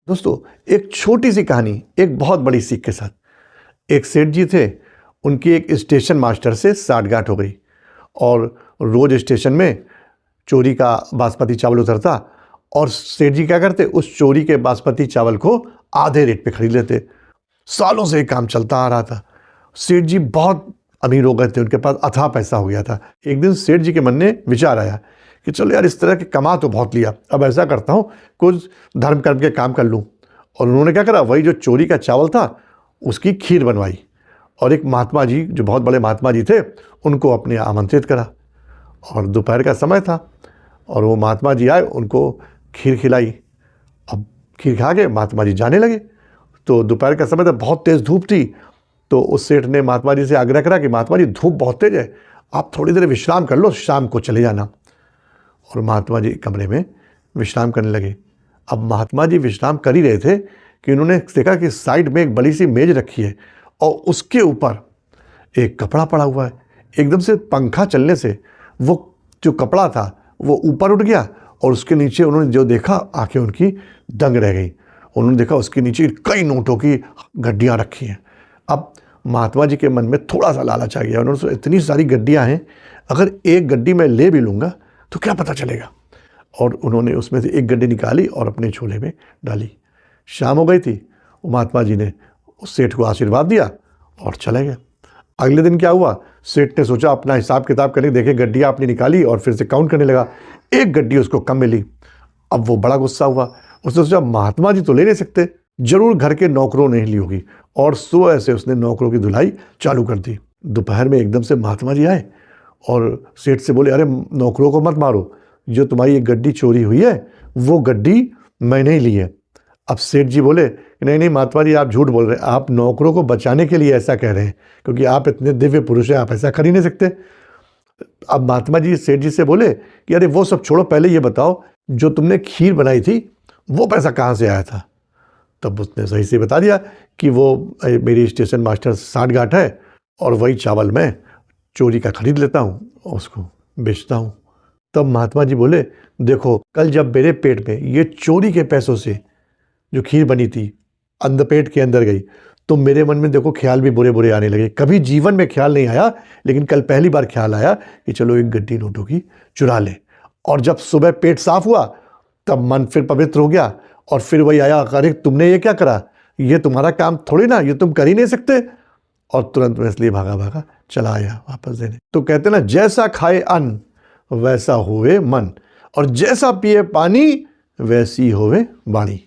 दोस्तों, एक छोटी सी कहानी एक बहुत बड़ी सीख के साथ। एक सेठ जी थे, उनकी एक स्टेशन मास्टर से साठगांठ हो गई और रोज स्टेशन में चोरी का बासमती चावल उतरता और सेठ जी क्या करते, उस चोरी के बासमती चावल को आधे रेट पे खरीद लेते। सालों से ये काम चलता आ रहा था। सेठ जी बहुत अमीर हो गए थे, उनके पास अथाह पैसा हो गया था। एक दिन सेठ जी के मन में विचार आया कि चलो यार, इस तरह के कमा तो बहुत लिया, अब ऐसा करता हूँ कुछ धर्म कर्म के काम कर लूँ। और उन्होंने क्या करा, वही जो चोरी का चावल था उसकी खीर बनवाई और एक महात्मा जी, जो बहुत बड़े महात्मा जी थे, उनको अपने आमंत्रित करा। और दोपहर का समय था और वो महात्मा जी आए, उनको खीर खिलाई। अब खीर खा के महात्मा जी जाने लगे। तो दोपहर का समय था, बहुत तेज़ धूप थी। तो उस सेठ ने महात्मा जी से आग्रह करा कि महात्मा जी, धूप बहुत तेज है, आप थोड़ी देर विश्राम कर लो, शाम को चले जाना। और महात्मा जी कमरे में विश्राम करने लगे। अब महात्मा जी विश्राम कर ही रहे थे कि उन्होंने देखा कि साइड में एक बड़ी सी मेज रखी है और उसके ऊपर एक कपड़ा पड़ा हुआ है। एकदम से पंखा चलने से वो जो कपड़ा था वो ऊपर उठ गया और उसके नीचे उन्होंने जो देखा, आंखें उनकी दंग रह गई। उन्होंने देखा उसके नीचे कई नोटों की गड्डियाँ रखी हैं। अब महात्मा जी के मन में थोड़ा सा लालच आ गया। उन्होंने सोचा, इतनी सारी गड्डियाँ हैं, अगर एक गड्डी मैं ले भी लूँगा तो क्या पता चलेगा। और उन्होंने उसमें से एक गड्डी निकाली और अपने झोले में डाली। शाम हो गई थी। महात्मा जी ने उस सेठ को आशीर्वाद दिया और चले गए। अगले दिन क्या हुआ, सेठ ने सोचा अपना हिसाब किताब करके देखे, गड्डियाँ अपनी निकाली और फिर से काउंट करने लगा। एक गड्डी उसको कम मिली। अब वो बड़ा गुस्सा हुआ। उसने सोचा, महात्मा जी तो ले नहीं सकते, जरूर घर के नौकरों ने ली होगी। और सुबह से उसने नौकरों की धुलाई चालू कर दी। दोपहर में एकदम से महात्मा जी आए और सेठ से बोले, अरे नौकरों को मत मारो, जो तुम्हारी ये गड्डी चोरी हुई है वो गड्डी मैंने ही ली है। अब सेठ जी बोले, नहीं नहीं महात्मा जी, आप झूठ बोल रहे हैं, आप नौकरों को बचाने के लिए ऐसा कह रहे हैं, क्योंकि आप इतने दिव्य पुरुष हैं, आप ऐसा कर ही नहीं सकते। अब महात्मा जी सेठ जी से बोले कि अरे वो सब छोड़ो, पहले ये बताओ जो तुमने खीर बनाई थी वो पैसा कहाँ से आया था। तब उसने सही से बता दिया कि वो मेरी स्टेशन मास्टर साठगांठ है और वही चावल मैं चोरी का खरीद लेता हूँ और उसको बेचता हूँ। तब महात्मा जी बोले, देखो कल जब मेरे पेट में ये चोरी के पैसों से जो खीर बनी थी अंधपेट के अंदर गई, तो मेरे मन में देखो ख्याल भी बुरे बुरे आने लगे। कभी जीवन में ख्याल नहीं आया, लेकिन कल पहली बार ख्याल आया कि चलो एक गड्डी नोटों की चुरा ले। और जब सुबह पेट साफ हुआ तब मन फिर पवित्र हो गया और फिर वही आया, अरे तुमने ये क्या करा, ये तुम्हारा काम थोड़ी ना, ये तुम कर ही नहीं सकते। और तुरंत मैं इसलिए भागा भागा चला आया वापस देने। तो कहते ना, जैसा खाए अन्न वैसा होवे मन और जैसा पिए पानी वैसी होवे वाणी।